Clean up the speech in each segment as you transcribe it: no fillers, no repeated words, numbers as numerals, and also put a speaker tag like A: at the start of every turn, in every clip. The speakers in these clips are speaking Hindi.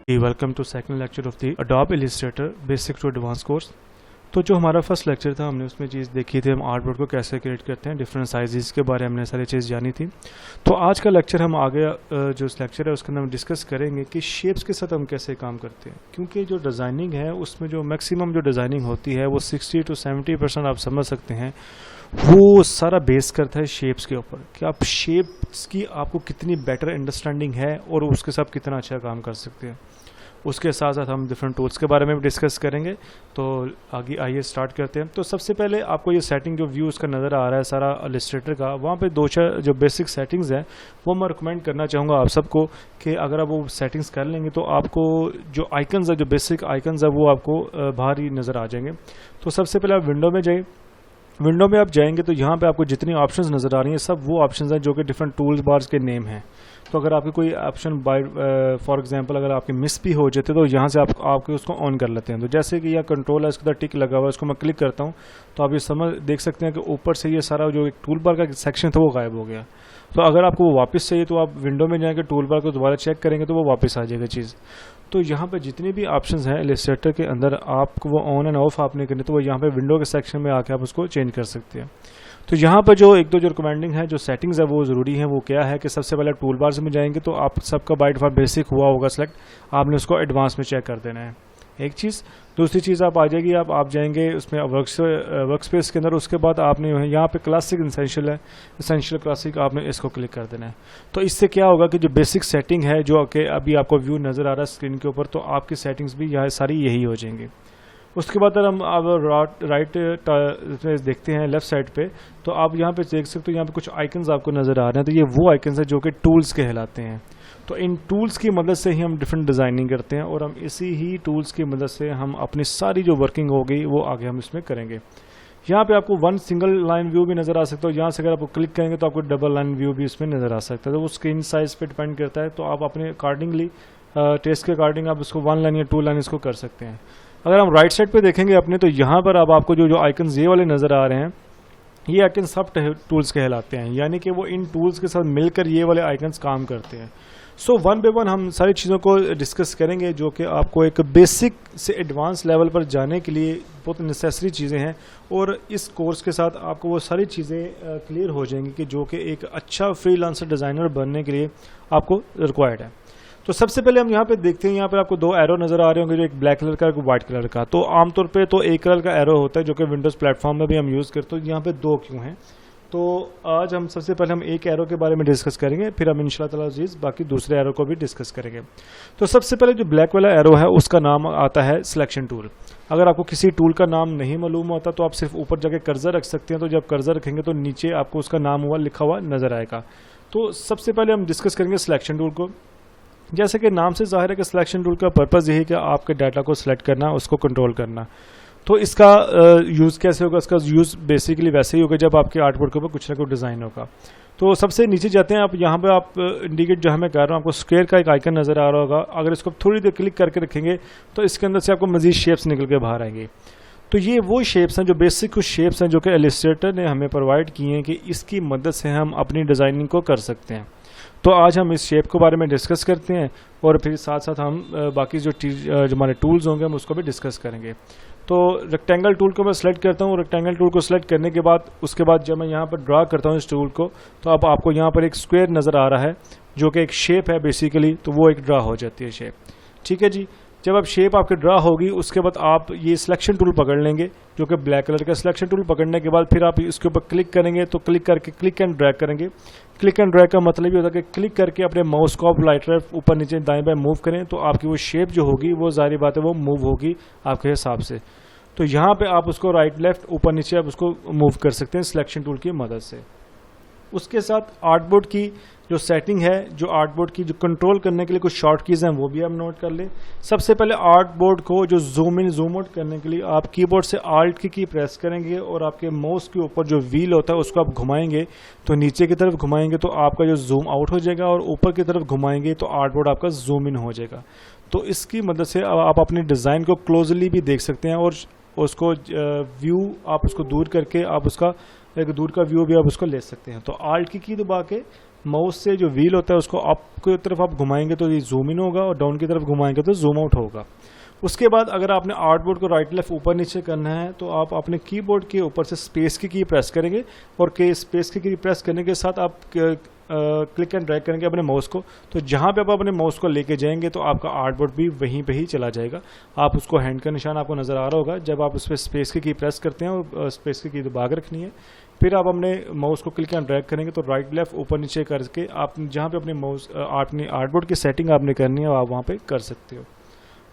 A: Welcome to second lecture of the Adobe Illustrator basic to advance course. तो जो हमारा फर्स्ट लेक्चर था हमने उसमें चीज़ देखी थी हम आर्टबोर्ड को कैसे क्रिएट करते हैं, डिफरेंट साइजेस के बारे में हमने सारी चीज़ जानी थी। तो आज का लेक्चर हम आगे जो लेक्चर है उसके अंदर हम डिस्कस करेंगे कि शेप्स के साथ हम कैसे काम करते हैं, क्योंकि जो डिज़ाइनिंग है उसमें जो मैक्सिमम जो डिज़ाइनिंग होती है वो 60 to 70% आप समझ सकते हैं वो सारा बेस करता है शेप्स के ऊपर कि आप शेप्स की आपको कितनी बेटर अंडरस्टैंडिंग है और उसके साथ कितना अच्छा काम कर सकते हैं। उसके साथ साथ हम डिफरेंट टूल्स के बारे में भी डिस्कस करेंगे। तो आगे आइए स्टार्ट करते हैं। तो सबसे पहले आपको ये सेटिंग जो व्यू उसका नज़र आ रहा है सारा इलस्ट्रेटर का, वहाँ पे दो चार जो बेसिक सेटिंग्स हैं वो मैं रिकमेंड करना चाहूँगा आप सबको कि अगर आप वो सेटिंग्स कर लेंगे तो आपको जो आइकन्स है, जो बेसिक आइकन्स है वो आपको बाहर ही नज़र आ जाएंगे। तो सबसे पहले आप विंडो में जाइए। विंडो में आप जाएंगे तो यहाँ पे आपको जितनी ऑप्शंस नज़र आ रही हैं सब वो ऑप्शंस हैं जो कि डिफरेंट टूल्स बार्स के नेम हैं। तो अगर आपके कोई ऑप्शन बाय फॉर एग्जांपल अगर आपके मिस भी हो जाते तो यहाँ से आपके उसको ऑन कर लेते हैं। तो जैसे कि यह कंट्रोल है, इसके अंदर टिक लगा हुआ है, इसको मैं क्लिक करता हूँ तो आप ये समझ देख सकते हैं कि ऊपर से ये सारा जो एक टूल बार का सेक्शन था वो गायब हो गया। तो अगर आपको वो वापस चाहिए तो आप विंडो में जाएंगे, टूल बार को दोबारा चेक करेंगे तो वो वापस आ जाएगा चीज़। तो यहाँ पे जितनी भी ऑप्शंस हैं इलस्ट्रेटर के अंदर आपको वो ऑन एंड ऑफ आपने करनी, तो वो यहाँ पे विंडो के सेक्शन में आके आप उसको चेंज कर सकते हैं। तो यहाँ पर जो एक दो जो रिकमेंडिंग है, जो सेटिंग्स है वो ज़रूरी है। वो क्या है कि सबसे पहले टूल बार में जाएंगे तो आप सबका बाय डिफ़ॉल्ट बेसिक हुआ होगा सिलेक्ट, आपने उसको एडवांस में चेक कर देना है एक चीज़। दूसरी चीज़ आप आ जाएगी, आप जाएंगे उसमें वर्क स्पेस के अंदर, उसके बाद आपने यहाँ पे क्लासिक इसेंशियल है, इसेंशियल क्लासिक आपने इसको क्लिक कर देना है। तो इससे क्या होगा कि जो बेसिक सेटिंग है जो कि अभी आपको व्यू नज़र आ रहा है स्क्रीन के ऊपर, तो आपकी सेटिंग्स भी यहाँ सारी यही हो जाएंगी। उसके बाद हम अब राइट में देखते हैं लेफ्ट साइड पे, तो आप यहाँ पे देख सकते हो यहाँ पे कुछ आइकन्स आपको नज़र आ रहे हैं। तो ये वो आइकन्स हैं जो कि टूल्स कहलाते हैं। तो इन टूल्स की मदद से ही हम डिफरेंट डिज़ाइनिंग करते हैं और हम इसी ही टूल्स की मदद से हम अपनी सारी जो वर्किंग होगी वो आगे हम इसमें करेंगे। यहाँ पे आपको वन सिंगल लाइन व्यू भी नज़र आ सकता है। यहाँ से अगर आप क्लिक करेंगे तो आपको डबल लाइन व्यू भी इसमें नज़र आ सकता है। तो वो स्क्रीन साइज़ पे डिपेंड करता है। तो आप अपने अकॉर्डिंगली टेस्ट के अकॉर्डिंग आप इसको वन लाइन या टू लाइन इसको कर सकते हैं। अगर हम राइट साइड पे देखेंगे अपने, तो यहाँ पर अब आपको जो आइकन्स ये वाले नज़र आ रहे हैं, ये आइकन सब टूल्स कहलाते हैं, यानी कि वो इन टूल्स के साथ मिलकर ये वाले आइकन्स काम करते हैं। सो वन बाय वन हम सारी चीज़ों को डिस्कस करेंगे जो कि आपको एक बेसिक से एडवांस लेवल पर जाने के लिए बहुत नेसेसरी चीज़ें हैं। और इस कोर्स के साथ आपको वो सारी चीज़ें क्लियर हो जाएंगी कि जो कि एक अच्छा फ्रीलांसर डिज़ाइनर बनने के लिए आपको रिक्वायर्ड है। तो सबसे पहले हम यहाँ पे देखते हैं, यहाँ पे आपको दो एरो नज़र आ रहे होंगे, जो एक ब्लैक कलर का एक वाइट कलर का। तो आमतौर पे तो एक कलर का एरो होता है जो कि विंडोज़ प्लेटफॉर्म में भी हम यूज़ करते हैं। यहाँ पे दो क्यों हैं? तो आज हम सबसे पहले हम एक एरो के बारे में डिस्कस करेंगे, फिर हम इंशाल्लाह ताला अज़ीज़ बाकी दूसरे एरो को भी डिस्कस करेंगे। तो सबसे पहले जो ब्लैक वाला एरो है उसका नाम आता है सिलेक्शन टूल। अगर आपको किसी टूल का नाम नहीं मालूम होता तो आप सिर्फ ऊपर जाके कर्सर रख सकते हैं। तो जब कर्सर रखेंगे तो नीचे आपको उसका नाम हुआ लिखा हुआ नज़र आएगा। तो सबसे पहले हम डिस्कस करेंगे सिलेक्शन टूल को। जैसे कि नाम से जाहिर है कि सिलेक्शन टूल का पर्पज़ यही है कि आपके डाटा को सिलेक्ट करना, उसको कंट्रोल करना। तो इसका यूज़ कैसे होगा? इसका यूज़ बेसिकली वैसे ही होगा जब आपके आर्टबोर्ड के ऊपर कुछ ना कुछ डिज़ाइन होगा। तो सबसे नीचे जाते हैं आप, यहाँ पे आप इंडिकेट जो मैं कर रहा हूँ, आपको स्क्वायर का एक आइकन नज़र आ रहा होगा। अगर इसको थोड़ी देर क्लिक करके रखेंगे तो इसके अंदर से आपको मज़ीद शेप्स निकल के बाहर आएंगे। तो ये वो शेप्स हैं जो बेसिक कुछ शेप्स हैं जो कि इलस्ट्रेटर ने हमें प्रोवाइड किए हैं कि इसकी मदद से हम अपनी डिज़ाइनिंग को कर सकते हैं। तो आज हम इस शेप के बारे में डिस्कस करते हैं और फिर साथ साथ हम बाकी जो हमारे टूल्स होंगे हम उसको भी डिस्कस करेंगे। तो रेक्टेंगल टूल को मैं सेलेक्ट करता हूँ। रेक्टेंगल टूल को सेलेक्ट करने के बाद उसके बाद जब मैं यहाँ पर ड्रा करता हूँ इस टूल को, तो अब आपको यहाँ पर एक स्क्वायर नज़र आ रहा है जो कि एक शेप है बेसिकली, तो वो एक ड्रा हो जाती है शेप। ठीक है जी। जब अब शेप आपकी ड्रा होगी उसके बाद आप ये सिलेक्शन टूल पकड़ लेंगे जो कि ब्लैक कलर का। सिलेक्शन टूल पकड़ने के बाद फिर आप इसके ऊपर क्लिक करेंगे, तो क्लिक करके क्लिक एंड ड्रैग करेंगे। क्लिक एंड ड्रैग का मतलब ये होता है कि क्लिक करके अपने माउस को आप राइट लेफ्ट ऊपर नीचे दाएं बाएं मूव करें तो आपकी वो शेप जो होगी वो जाहिर बात है वो मूव होगी आपके हिसाब से। तो यहाँ पे आप उसको राइट लेफ्ट ऊपर नीचे आप उसको मूव कर सकते हैं सिलेक्शन टूल की मदद से। उसके साथ आर्टबोर्ड की जो सेटिंग है, जो आर्टबोर्ड की जो कंट्रोल करने के लिए कुछ शॉर्ट कीज़ हैं वो भी आप नोट कर लें। सबसे पहले आर्टबोर्ड को जो जूम इन जूम आउट करने के लिए आप कीबोर्ड से आल्ट की प्रेस करेंगे और आपके माउस के ऊपर जो व्हील होता है उसको आप घुमाएंगे, तो नीचे की तरफ घुमाएंगे तो आपका जो जूम आउट हो जाएगा और ऊपर की तरफ घुमाएंगे तो आर्टबोर्ड आपका जूम इन हो जाएगा। तो इसकी मदद से आप अपनी डिज़ाइन को क्लोजली भी देख सकते हैं और उसको व्यू आप उसको दूर करके आप उसका एक दूर का व्यू भी आप उसको ले सकते हैं। तो आल्ट की दबा के माउस से जो व्हील होता है उसको अप की तरफ आप घुमाएंगे तो ये जूम इन होगा और डाउन की तरफ घुमाएंगे तो जूम आउट होगा। उसके बाद अगर आपने आर्टबोर्ड को राइट लेफ्ट ऊपर नीचे करना है तो आप अपने कीबोर्ड के ऊपर से स्पेस की प्रेस करेंगे और स्पेस की प्रेस करने के साथ आप क्लिक एंड ड्रैग करेंगे अपने माउस को, तो जहाँ पे आप अपने माउस को लेके जाएंगे तो आपका आर्टबोर्ड भी वहीं पे ही चला जाएगा। आप उसको हैंड का निशान आपको नज़र आ रहा होगा, जब आप उस पर स्पेस की प्रेस करते हैं और स्पेस की दबा के रखनी है, फिर आप अपने माउस को क्लिक एंड ड्रैग करेंगे तो राइट लेफ्ट ऊपर नीचे करके आप जहाँ पे अपने माउस अपने आर्टबोर्ड की सेटिंग आपने करनी है आप वहाँ पे कर सकते हो।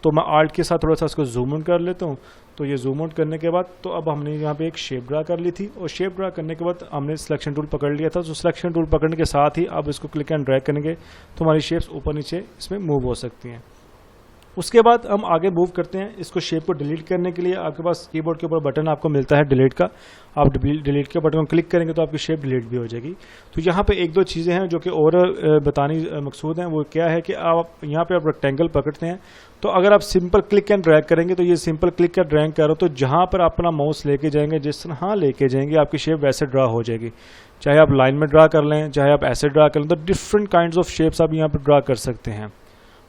A: तो मैं आर्ट के साथ थोड़ा सा इसको जूम आउट कर लेता हूँ। तो ये जूम आउट करने के बाद तो अब हमने यहाँ पे एक शेप ड्रा कर ली थी और शेप ड्रा करने के बाद हमने सिलेक्शन टूल पकड़ लिया था। तो सिलेक्शन टूल पकड़ने के साथ ही अब इसको क्लिक एंड ड्रैग करेंगे तो हमारी शेप्स ऊपर नीचे इसमें मूव हो सकती हैं। उसके बाद हम आगे मूव करते हैं। इसको शेप को डिलीट करने के लिए आपके पास कीबोर्ड के ऊपर बटन आपको मिलता है डिलीट का। आप डिलीट के बटन को क्लिक करेंगे तो आपकी शेप डिलीट भी हो जाएगी। तो यहाँ पे एक दो चीज़ें हैं जो कि और बतानी मकसूद हैं। वो क्या है कि आप यहाँ पे आप रेक्टेंगल पकड़ते हैं तो अगर आप सिंपल क्लिक एंड ड्रैग करेंगे तो ये सिंपल क्लिक एंड ड्रैग करो तो जहाँ पर अपना माउस लेके जाएंगे जिस तरह लेके जाएंगे आपकी शेप वैसे ड्रा हो जाएगी। चाहे आप लाइन में ड्रा कर लें, चाहे आप ऐसे ड्रा कर लें, तो डिफरेंट काइंड्स ऑफ शेप्स आप यहाँ पर ड्रा कर सकते हैं।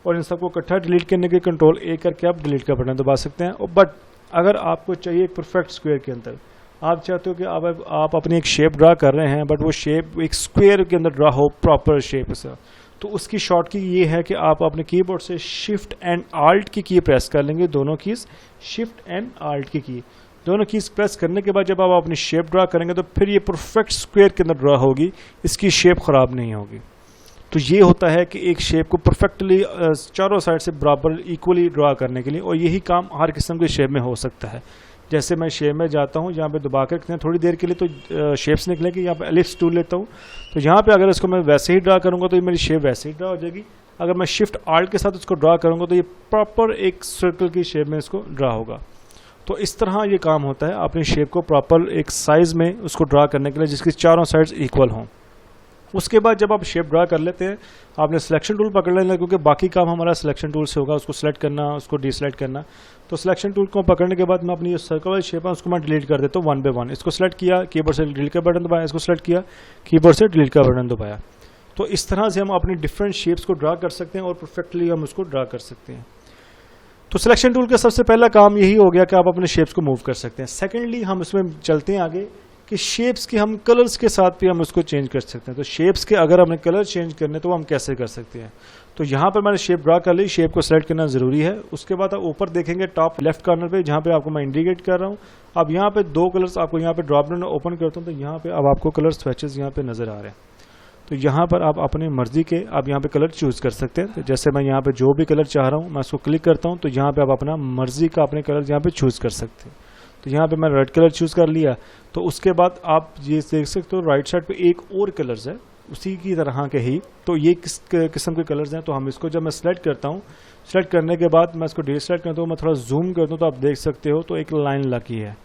A: और इन सबको इकट्ठा डिलीट करने के कंट्रोल ए करके आप डिलीट का बटन दबा सकते हैं। और बट अगर आपको चाहिए एक परफेक्ट स्क्वायर के अंदर, आप चाहते हो कि आप अपनी एक शेप ड्रा कर रहे हैं बट वो शेप एक स्क्वायर के अंदर ड्रा हो प्रॉपर शेप से, तो उसकी शॉर्ट की ये है कि आप अपने कीबोर्ड से शिफ्ट एंड आल्ट की प्रेस कर लेंगे। दोनों कीज शिफ्ट एंड आल्ट की दोनों कीज प्रेस करने के बाद जब आप अपनी शेप ड्रा करेंगे तो फिर ये परफेक्ट स्क्वायर के अंदर ड्रा होगी, इसकी शेप खराब नहीं होगी। तो ये होता है कि एक शेप को परफेक्टली चारों साइड से बराबर इक्वली ड्रा करने के लिए, और यही काम हर किस्म के शेप में हो सकता है। जैसे मैं शेप में जाता हूँ, यहाँ पे दबा कर रखते हैं थोड़ी देर के लिए तो शेप्स निकलेंगे। यहाँ पे एलिप्स टूल लेता हूँ तो यहाँ पे अगर इसको मैं वैसे ही ड्रा करूँगा तो ये मेरी शेप वैसे ही ड्रा हो जाएगी। अगर मैं शिफ्ट आल्ट के साथ इसको ड्रा करूँगा तो ये प्रॉपर एक सर्कल की शेप में इसको ड्रा होगा। तो इस तरह ये काम होता है अपनी शेप को प्रॉपर एक साइज में उसको ड्रा करने के लिए जिसकी चारों साइड्स इक्वल हों। उसके बाद जब आप शेप ड्रा कर लेते हैं आपने सिलेक्शन टूल पकड़ लेना, क्योंकि बाकी काम हमारा सिलेक्शन टूल से होगा, उसको सिलेक्ट करना, उसको डिसलेक्ट करना। तो सिलेक्शन टूल को पकड़ने के बाद मैं अपनी जो सर्कल वाली शेप है उसको मैं डिलीट कर देता हूँ वन बाय वन। इसको सिलेक्ट किया, कीबोर्ड से डिलीट का बटन दबाया, इसको सिलेक्ट किया, कीबोर्ड से डिलीट का बटन दबाया। तो इस तरह से हम अपनी डिफरेंट शेप्स को ड्रा कर सकते हैं और परफेक्टली हम उसको ड्रा कर सकते हैं। तो सिलेक्शन टूल का सबसे पहला काम यही हो गया कि आप अपने शेप्स को मूव कर सकते हैं। सेकेंडली हम इसमें चलते हैं आगे कि शेप्स के हम कलर्स के साथ भी हम उसको चेंज कर सकते हैं। तो शेप्स के अगर हमने कलर चेंज करने तो हम कैसे कर सकते हैं। तो यहाँ पर मैंने शेप ड्रा कर ली, शेप को सेलेक्ट करना ज़रूरी है। उसके बाद आप ऊपर देखेंगे टॉप लेफ्ट कॉर्नर पे जहाँ पे आपको मैं इंडिकेट कर रहा हूँ। अब यहाँ पे दो कलर्स आपको यहाँ पे ड्रॉप डाउन ओपन करता हूँ तो यहाँ पे अब आपको कलर स्विचेस यहाँ पे नज़र आ रहे हैं। तो यहाँ पर आप अपनी मर्जी के आप यहाँ पे कलर चूज़ कर सकते हैं। तो जैसे मैं यहाँ पे जो भी कलर चाह रहा हूँ मैं उसको क्लिक करता हूँ तो यहाँ पे आप अपना मर्जी का अपने कलर यहाँ पे चूज़ कर सकते हैं। तो यहाँ पे मैं रेड कलर चूज़ कर लिया। तो उसके बाद आप ये देख सकते हो राइट साइड पे एक और कलर्स है उसी की तरह के ही। तो ये किस किस्म के कलर्स हैं। तो हम इसको जब मैं सेलेक्ट करता हूँ, सेलेक्ट करने के बाद मैं इसको डिलीट करता हूँ, मैं थोड़ा जूम करता हूँ तो आप देख सकते हो तो एक लाइन लगी है।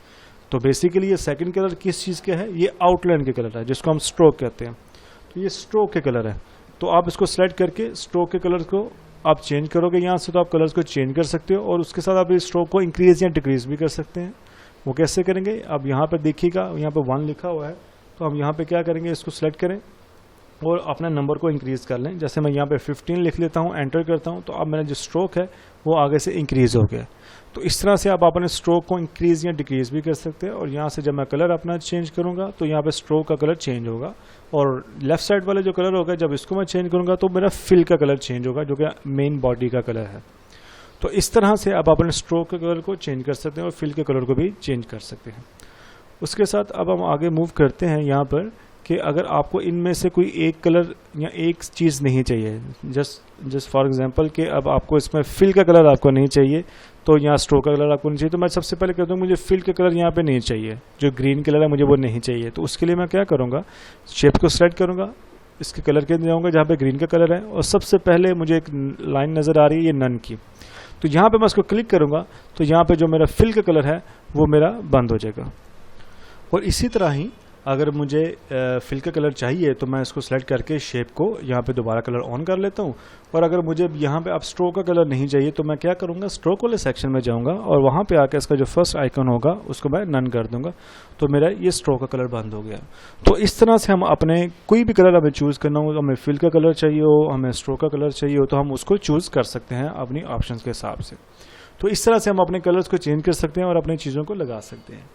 A: तो बेसिकली ये सेकंड कलर किस चीज़ का है, ये आउटलाइन के कलर है जिसको हम स्ट्रोक कहते हैं। तो ये स्ट्रोक के कलर है। तो आप इसको सेलेक्ट करके स्ट्रोक के कलर को आप चेंज करोगे यहाँ से तो आप कलर्स को चेंज कर सकते हो और उसके साथ आप इस स्ट्रोक को इंक्रीज या डिक्रीज भी कर सकते हैं। वो कैसे करेंगे, अब यहाँ पर देखिएगा यहाँ पर 1 लिखा हुआ है। तो हम यहाँ पे क्या करेंगे, इसको सेलेक्ट करें और अपने नंबर को इंक्रीज़ कर लें। जैसे मैं यहाँ पे 15 लिख लेता हूँ, एंटर करता हूँ तो अब मेरा जो स्ट्रोक है वो आगे से इंक्रीज़ हो गया। तो इस तरह से आप अपने स्ट्रोक को इंक्रीज़ या डिक्रीज़ भी कर सकते हैं। और यहाँ से जब मैं कलर अपना चेंज करूँगा तो यहाँ पे स्ट्रोक का कलर चेंज होगा और लेफ़्ट साइड वाले जो कलर होगा जब इसको मैं चेंज करूँगा तो मेरा फिल का कलर चेंज होगा जो कि मेन बॉडी का कलर है। तो इस तरह से आप अपने स्ट्रोक के कलर को चेंज कर सकते हैं और फिल के कलर को भी चेंज कर सकते हैं। उसके साथ अब हम आगे मूव करते हैं यहाँ पर कि अगर आपको इनमें से कोई एक कलर या एक चीज़ नहीं चाहिए, जस्ट फॉर एग्जांपल कि अब आपको इसमें फिल का कलर आपको नहीं चाहिए तो यहाँ स्ट्रोक का कलर आपको नहीं चाहिए, तो मैं सबसे पहले कहता हूँ मुझे फिल का कलर यहाँ पे नहीं चाहिए, जो ग्रीन कलर है मुझे वो नहीं चाहिए। तो उसके लिए मैं क्या करूँगा, शेप को सेलेक्ट करूँगा, इसके कलर के जाऊँगा जहाँ पे ग्रीन का कलर है और सबसे पहले मुझे एक लाइन नज़र आ रही है ये नन की। तो यहाँ पे मैं इसको क्लिक करूँगा तो यहाँ पे जो मेरा फिल का कलर है वो मेरा बंद हो जाएगा। और इसी तरह ही अगर मुझे फिल का कलर चाहिए तो मैं इसको सेलेक्ट करके शेप को यहाँ पे दोबारा कलर ऑन कर लेता हूँ। और अगर मुझे यहाँ पे अब स्ट्रोक का कलर नहीं चाहिए तो मैं क्या करूँगा, स्ट्रोक वाले सेक्शन में जाऊँगा और वहाँ पे आके इसका जो फर्स्ट आइकन होगा उसको मैं नन कर दूँगा, तो मेरा ये स्ट्रोक का कलर बंद हो गया। तो इस तरह से हम अपने कोई भी कलर हमें चूज़ करना हो, हमें फिल का कलर चाहिए हो, हमें स्ट्रोक का कलर चाहिए हो, तो हम उसको चूज़ कर सकते हैं अपनी ऑप्शन के हिसाब से। तो इस तरह से हम अपने कलर्स को चेंज कर सकते हैं और अपनी चीज़ों को लगा सकते हैं।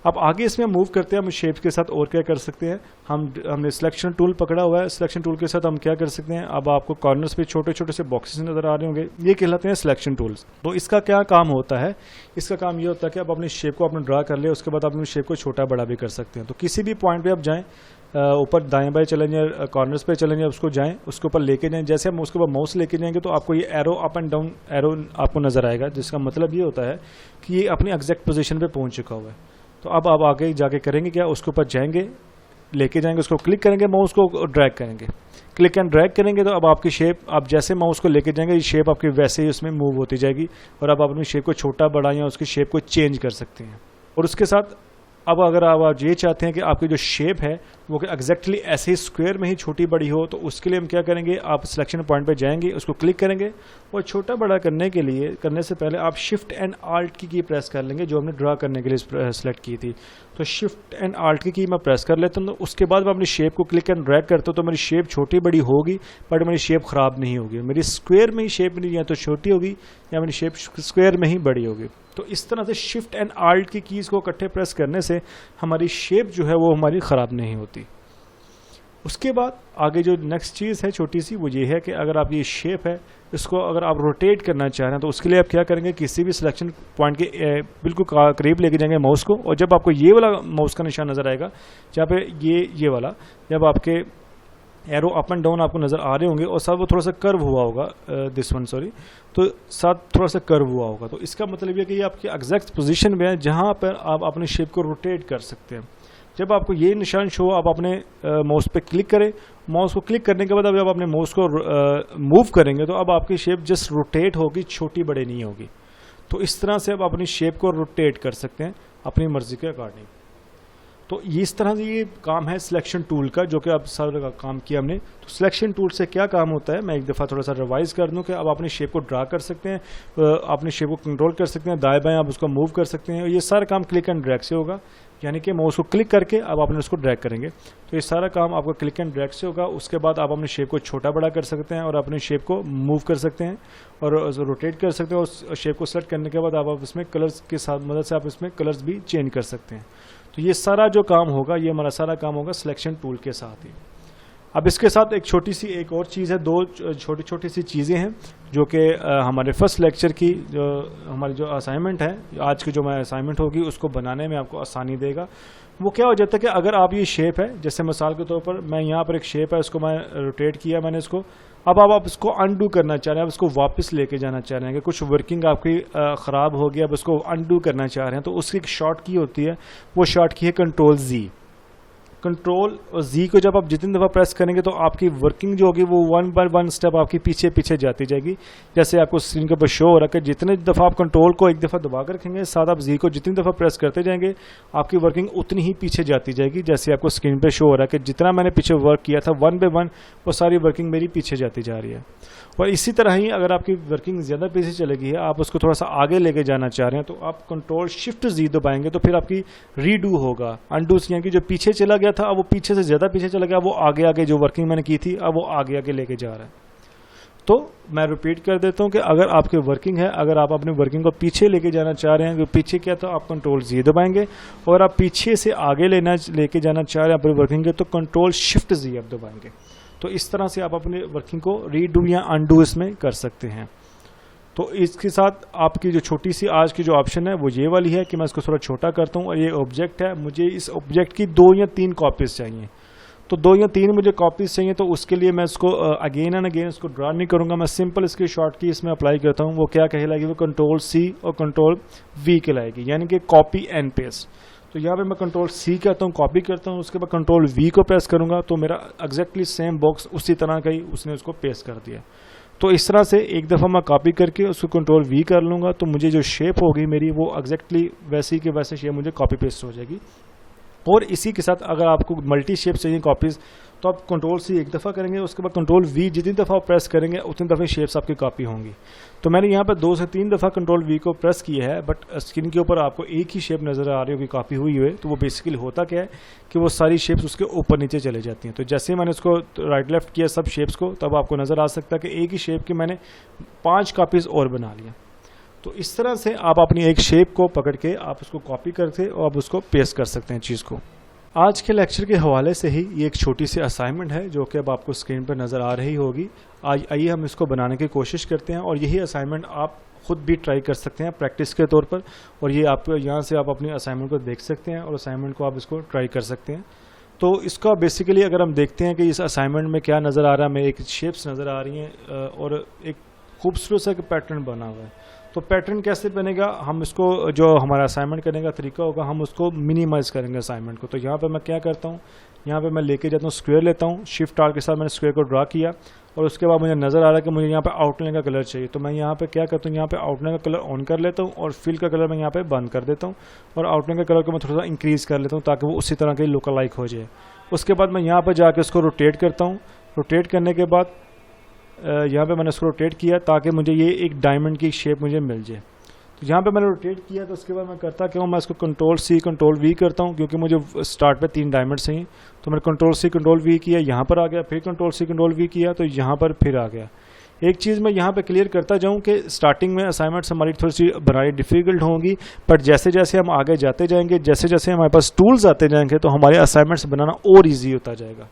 A: अब आगे इसमें मूव करते हैं, हम शेप्स के साथ और क्या कर सकते हैं। हमने सिलेक्शन टूल पकड़ा हुआ है, सिलेक्शन टूल के साथ हम क्या कर सकते हैं। अब आपको कॉर्नर्स पे छोटे छोटे से बॉक्सेस नजर आ रहे होंगे, ये कहलाते हैं सिलेक्शन टूल्स। तो इसका क्या काम होता है, इसका काम ये होता है कि आप अपने शेप को अपना ड्रा कर ले, उसके बाद आप अपने शेप को छोटा बड़ा भी कर सकते हैं। तो किसी भी पॉइंट पे आप जाएं, ऊपर दाएं बाएं चलें या कॉर्नर्स पे चलें या उसको जाएं, उसके ऊपर लेके जाएं। जैसे हम उसके ऊपर माउस लेके जाएंगे तो आपको ये arrow up and down arrow आपको नजर आएगा, जिसका मतलब ये होता है कि ये अपनी एग्जैक्ट पोजीशन पे पहुंच चुका हुआ है। तो अब आप आगे जाके करेंगे क्या, उसके ऊपर जाएंगे, लेके जाएंगे, उसको क्लिक करेंगे, माउस को ड्रैग करेंगे, क्लिक एंड ड्रैग करेंगे तो अब आपकी शेप, आप जैसे माउस को लेके जाएंगे, ये शेप आपकी वैसे ही उसमें मूव होती जाएगी और अब आप अपनी शेप को छोटा बड़ा या उसकी शेप को चेंज कर सकते हैं। और उसके साथ अब अगर आप ये चाहते हैं कि आपकी जो शेप है वो एग्जैक्टली ऐसे ही स्क्वायर में ही छोटी बड़ी हो, तो उसके लिए हम क्या करेंगे, आप सिलेक्शन पॉइंट पे जाएंगे, उसको क्लिक करेंगे और छोटा बड़ा करने से पहले आप शिफ्ट एंड आल्ट की प्रेस कर लेंगे, जो हमने ड्रा करने के लिए सेलेक्ट की थी। तो शिफ्ट एंड आल्ट की मैं प्रेस कर लेता हूँ। तो उसके बाद मैं अपनी शेप को क्लिक एंड ड्रैग करता हूँ, तो मेरी शेप छोटी बड़ी होगी बट मेरी शेप ख़राब नहीं होगी। मेरी स्क्वायर में ही शेप नहीं, या तो छोटी होगी या मेरी शेप स्क्वायर में ही बड़ी होगी। तो इस तरह से शिफ्ट एंड आल्ट की कीज़ को इकट्ठे प्रेस करने से हमारी शेप जो है वो हमारी ख़राब नहीं होती। उसके बाद आगे जो नेक्स्ट चीज़ है छोटी सी, वो ये है कि अगर आप ये शेप है इसको अगर आप रोटेट करना चाह रहे हैं तो उसके लिए आप क्या करेंगे, किसी भी सिलेक्शन पॉइंट के बिल्कुल करीब लेके जाएंगे माउस को, और जब आपको ये वाला माउस का निशान नज़र आएगा जहाँ पे ये वाला, जब आपके एरो अप एंड डाउन आपको नज़र आ रहे होंगे और साथ वो थोड़ा सा कर्व हुआ होगा, दिस वन सॉरी, तो साथ थोड़ा सा कर्व हुआ होगा, तो इसका मतलब ये कि ये आपकी एग्जैक्ट पोजीशन में है जहाँ पर आप अपने शेप को रोटेट कर सकते हैं। जब आपको ये निशान शो, आप अपने माउस पे क्लिक करें, माउस को क्लिक करने के बाद अब जब अपने माउस को मूव करेंगे तो अब आपकी शेप जस्ट रोटेट होगी, छोटी बड़े नहीं होगी। तो इस तरह से आप अपनी शेप को रोटेट कर सकते हैं अपनी मर्जी के अकॉर्डिंग। तो इस तरह से ये काम है सिलेक्शन टूल का, जो कि अब सारा का काम किया हमने। तो सिलेक्शन टूल से क्या काम होता है, मैं एक दफ़ा थोड़ा सा रिवाइज कर दूं कि अब अपनी शेप को ड्रा कर सकते हैं, अपनी शेप को कंट्रोल कर सकते हैं, दाएं बाएं आप उसको मूव कर सकते हैं, और ये सारा काम क्लिक एंड ड्रैग से होगा। यानी कि माउस को क्लिक करके अब आपने उसको ड्रैग करेंगे तो ये सारा काम आपका क्लिक एंड ड्रैग से होगा। उसके बाद आप अपने शेप को छोटा बड़ा कर सकते हैं और अपने शेप को मूव कर सकते हैं और रोटेट कर सकते हैं। उस शेप को सेलेक्ट करने के बाद आप इसमें कलर्स के साथ मदद से आप इसमें कलर्स भी चेंज कर सकते हैं। तो ये सारा जो काम होगा, ये हमारा सारा काम होगा सिलेक्शन टूल के साथ ही। अब इसके साथ एक छोटी सी एक और चीज़ है, दो छोटी छोटी सी चीज़ें हैं जो कि हमारे फर्स्ट लेक्चर की जो हमारी जो असाइनमेंट है, आज की जो हमारी असाइनमेंट होगी उसको बनाने में आपको आसानी देगा। वो क्या हो जाता है कि अगर आप ये शेप है, जैसे मिसाल के तौर पर मैं यहाँ पर एक शेप है, उसको मैं रोटेट किया मैंने इसको, अब आप इसको अनडू करना चाह रहे हैं, आप इसको वापस लेके जाना चाह रहे हैं कि कुछ वर्किंग आपकी ख़राब हो गई, अब उसको अनडू करना चाह रहे हैं, तो उसकी एक शॉर्ट की होती है, वो शॉर्ट की है कंट्रोल जी। कंट्रोल और जी को जब आप जितनी दफ़ा प्रेस करेंगे तो आपकी वर्किंग जो होगी वो 1 बाय 1 स्टेप आपकी पीछे पीछे जाती जाएगी। जैसे आपको स्क्रीन के ऊपर शो हो रहा है कि जितने दफ़ा आप कंट्रोल को एक दफ़ा दबा कर रखेंगे, साथ आप जी को जितनी दफ़ा प्रेस करते जाएंगे आपकी वर्किंग उतनी ही पीछे जाती जाएगी। जैसे आपको स्क्रीन पे शो हो रहा है कि जितना मैंने पीछे वर्क किया था 1 बाय 1 वो सारी वर्किंग मेरी पीछे जाती जा रही है। और इसी तरह ही अगर आपकी वर्किंग ज़्यादा पीछे चलेगी है, आप उसको थोड़ा सा आगे लेके जाना चाह रहे हैं, तो आप कंट्रोल शिफ्ट जी दबाएंगे तो फिर आपकी रीडू होगा, अनडू, यानी कि जो पीछे चला गया था अब वो पीछे से ज़्यादा पीछे चला गया, वो आगे आगे जो वर्किंग मैंने की थी अब वो आगे आगे लेके जा रहा है। तो मैं रिपीट कर देता हूं कि अगर आपकी वर्किंग है, अगर आप अपनी वर्किंग को पीछे लेके जाना चाह रहे हैं, तो पीछे क्या, तो आप कंट्रोल जी दबाएंगे, और आप पीछे से आगे लेके जाना चाह रहे हैं अपनी वर्किंग के, तो कंट्रोल शिफ्ट जी आप दबाएंगे। तो इस तरह से आप अपनी वर्किंग को रीडू या अनडू इसमें कर सकते हैं। तो इसके साथ आपकी जो छोटी सी आज की जो ऑप्शन है वो ये वाली है कि मैं इसको थोड़ा छोटा करता हूँ, और ये ऑब्जेक्ट है, मुझे इस ऑब्जेक्ट की 2 या 3 कॉपीज चाहिए। तो 2 या 3 मुझे कॉपीज चाहिए, तो उसके लिए मैं इसको अगेन एंड अगेन इसको ड्रा नहीं करूंगा, मैं सिंपल इसकी शॉर्ट की इसमें अप्लाई करता हूँ। वो क्या कहलाएगी, वो कंट्रोल सी और कंट्रोल वी कहलाएगी, यानी कि कॉपी एंड पेस्ट। तो यहाँ पे मैं कंट्रोल सी करता हूँ, कॉपी करता हूँ, उसके बाद कंट्रोल वी को प्रेस करूंगा तो मेरा एग्जैक्टली सेम बॉक्स उसी तरह का ही उसने उसको पेस्ट कर दिया। तो इस तरह से एक दफ़ा मैं कॉपी करके उसको कंट्रोल वी कर लूँगा, तो मुझे जो शेप होगी मेरी वो एग्जैक्टली वैसी के वैसे शेप मुझे कॉपी पेस्ट हो जाएगी। और इसी के साथ अगर आपको मल्टी शेप चाहिए कॉपीज़ तो आप कंट्रोल सी एक दफ़ा करेंगे, उसके बाद कंट्रोल वी जितनी दफ़ा आप प्रेस करेंगे उतनी दफ़े शेप्स आपकी कॉपी होंगी। तो मैंने यहाँ पर 2 से 3 दफ़ा कंट्रोल वी को प्रेस किया है, बट स्क्रीन के ऊपर आपको एक ही शेप नज़र आ रही होगी कॉपी हुई है। तो वो बेसिकली होता क्या है कि वो सारी शेप्स उसके ऊपर नीचे चले जाती हैं। तो जैसे ही मैंने उसको राइट लेफ्ट किया सब शेप्स को, तब आपको नज़र आ सकता है कि एक ही शेप की मैंने 5 कॉपीज़ और बना लिया। तो इस तरह से आप अपनी एक शेप को पकड़ के आप उसको कॉपी करके और आप उसको पेस्ट कर सकते हैं चीज़ को। आज के लेक्चर के हवाले से ही ये एक छोटी सी असाइनमेंट है जो कि अब आपको स्क्रीन पर नज़र आ रही होगी। आज आइए हम इसको बनाने की कोशिश करते हैं और यही असाइनमेंट आप खुद भी ट्राई कर सकते हैं प्रैक्टिस के तौर पर। और ये आपको यहाँ से आप अपनी असाइनमेंट को देख सकते हैं और असाइनमेंट को आप इसको ट्राई कर सकते हैं। तो इसका बेसिकली अगर हम देखते हैं कि इस असाइनमेंट में क्या नज़र आ रहा है, हमें एक शेप्स नज़र आ रही हैं और एक खूबसूरत सा पैटर्न बना हुआ है। तो पैटर्न कैसे बनेगा, हम इसको जो हमारा असाइनमेंट करने का तरीका होगा हम उसको मिनिमाइज़ करेंगे असाइनमेंट को। तो यहाँ पे मैं क्या करता हूँ, यहाँ पे मैं लेके जाता हूँ स्क्वायर लेता हूँ, शिफ्ट आर के साथ मैंने स्क्वायर को ड्रा किया और उसके बाद मुझे नज़र आ रहा है कि मुझे यहाँ पे आउटलाइन का कलर चाहिए। तो मैं यहाँ पे क्या करता हूँ, यहाँ पे आउटलाइन का कलर ऑन कर लेता हूँ और फिल का कलर मैं यहाँ पे बंद कर देता हूँ और आउटलाइन का कलर को मैं थोड़ा सा इंक्रीज़ कर लेता हूँ ताकि वो उसी तरह के लुक लाइक हो जाए। उसके बाद मैं यहाँ पर जाकर उसको रोटेट करता हूँ। रोटेट करने के बाद यहाँ पे मैंने इसको रोटेट किया ताकि मुझे ये एक डायमंड की शेप मुझे मिल जाए। तो यहाँ पे मैंने रोटेट किया तो उसके बाद मैं करता क्या हूँ, मैं इसको कंट्रोल सी कंट्रोल वी करता हूँ क्योंकि मुझे स्टार्ट पे 3 डायमंड चाहिए। तो मैंने कंट्रोल सी कंट्रोल वी किया, यहाँ पर आ गया, फिर कंट्रोल सी कंट्रोल वी किया तो यहाँ पर फिर आ गया। एक चीज़ मैं यहाँ पे क्लियर करता जाऊँ कि स्टार्टिंग में असाइनमेंट्स हमारी थोड़ी सी बनानी डिफ़िकल्ट होंगी, बट जैसे जैसे हम आगे जाते जाएंगे, जैसे जैसे हमारे पास टूल्स आते जाएंगे तो हमारे असाइनमेंट्स बनाना और ईजी होता जाएगा।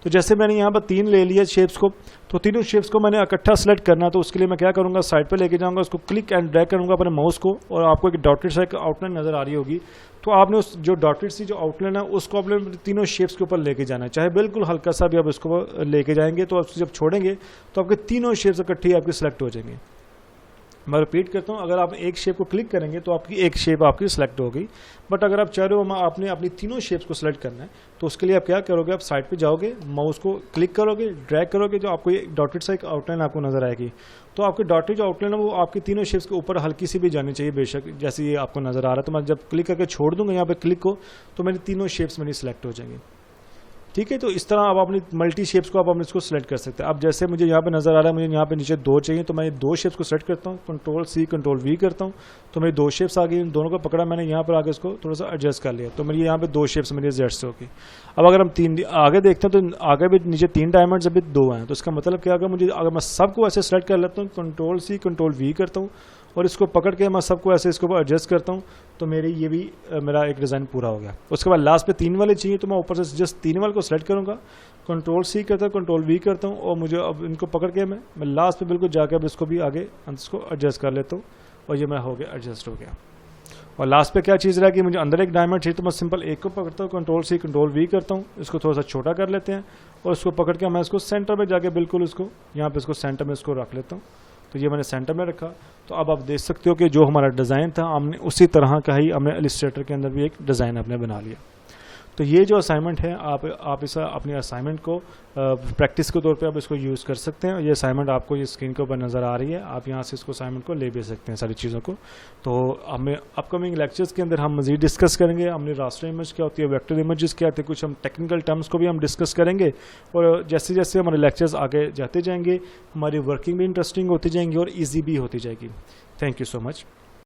A: तो जैसे मैंने यहाँ पर 3 ले लिया शेप्स को, तो तीनों शेप्स को मैंने इकट्ठा सेलेक्ट करना, तो उसके लिए मैं क्या करूँगा, साइड पे लेके जाऊँगा, उसको क्लिक एंड ड्रैग करूँगा अपने माउस को और आपको एक डॉटेड सा एक आउटलाइन नज़र आ रही होगी। तो आपने उस जो डॉटेड सी जो आउटलाइन है उसको आपने तीनों शेप्स के ऊपर लेके जाना है, चाहे बिल्कुल हल्का सा भी आप इसको लेके जाएंगे। तो आप जब छोड़ेंगे तो आपके तीनों शेप्स इकट्ठी आपकी सेलेक्ट हो जाएंगे। मैं रिपीट करता हूँ, अगर आप एक शेप को क्लिक करेंगे तो आपकी एक शेप आपकी सिलेक्ट होगी, बट अगर आप चाह रहे हो आपने अपनी तीनों शेप्स को सिलेक्ट करना है तो उसके लिए आप क्या करोगे, आप साइड पे जाओगे, माउस को क्लिक करोगे, ड्रैग करोगे, जो आपको ये डॉटेड सा एक आउटलाइन आपको नजर आएगी। तो आपकी डॉटेड जो आउटलाइन है वो आपकी तीनों शेप्स के ऊपर हल्की सी भी जानी चाहिए बेशक, जैसे ये आपको नजर आ रहा है। तो मैं जब क्लिक करके छोड़ दूंगा यहाँ पे क्लिक को तो मेरी तीनों शेप्स मेरी सिलेक्ट हो जाएंगी। ठीक है, तो इस तरह आप अपनी मल्टी शेप्स को आप अपने इसको सेलेक्ट कर सकते हैं। अब जैसे मुझे यहाँ पे नज़र आ रहा है, मुझे यहाँ पे नीचे 2 चाहिए, तो मैं ये 2 शेप्स को सेलेक्ट करता हूँ, कंट्रोल सी कंट्रोल वी करता हूँ, तो मेरी 2 शेप्स आ गई। इन दोनों को पकड़ा मैंने, यहाँ पर आगे इसको थोड़ा सा एडजस्ट कर लिया, तो मेरी यहाँ पे 2 शेप्स मेरी जेड से होगी। अब अगर हम 3 आगे देखते हैं तो आगे भी नीचे 3 डायमंड्स अभी 2 हैं, तो इसका मतलब क्या होगा, मुझे अगर मैं सबको ऐसे सेलेक्ट कर लेता हूँ, कंट्रोल सी कंट्रोल वी करता हूँ और इसको पकड़ के मैं सबको ऐसे इसको एडजस्ट करता हूँ, तो मेरी ये भी मेरा एक डिज़ाइन पूरा हो गया। उसके बाद लास्ट पे 3 वाले चाहिए, तो मैं ऊपर से जस्ट 3 वाले को सेलेक्ट करूँगा, कंट्रोल सी करता हूँ, कंट्रोल वी करता हूँ और मुझे अब इनको पकड़ के मैं लास्ट पे बिल्कुल जाके अब इसको भी आगे इसको एडजस्ट कर लेता हूँ और ये मेरा हो गया, एडजस्ट हो गया। और लास्ट पे क्या चीज़ रहा कि मुझे अंदर एक डायमंड चाहिए, तो मैं सिंपल एक को पकड़ता हूँ, कंट्रोल सी कंट्रोल वी करता हूँ, इसको थोड़ा सा छोटा कर लेते हैं और इसको पकड़ के मैं इसको सेंटर में जाके बिल्कुल इसको यहाँ पे इसको सेंटर में इसको रख लेता हूँ। तो ये मैंने सेंटर में रखा। तो अब आप देख सकते हो कि जो हमारा डिज़ाइन था हमने उसी तरह का ही हमने इलस्ट्रेटर के अंदर भी एक डिज़ाइन अपने बना लिया। तो ये जो असाइनमेंट है आप इस अपनी असाइनमेंट को प्रैक्टिस के तौर पे आप इसको यूज़ कर सकते हैं। ये असाइनमेंट आपको ये स्क्रीन के ऊपर नज़र आ रही है, आप यहाँ से इसको असाइनमेंट को ले भी सकते हैं सारी चीज़ों को। तो हमें अपकमिंग लेक्चर्स के अंदर हम मज़ीद डिस्कस करेंगे, हमने रास्टर इमेज क्या होती है, वेक्टर इमेजेस क्या होती है, कुछ हम टेक्निकल टर्म्स को भी हम डिस्कस करेंगे। और जैसे जैसे हमारे लेक्चर्स आगे जाते जाएंगे हमारी वर्किंग भी इंटरेस्टिंग होती जाएंगी और ईजी भी होती जाएगी। Thank you so much.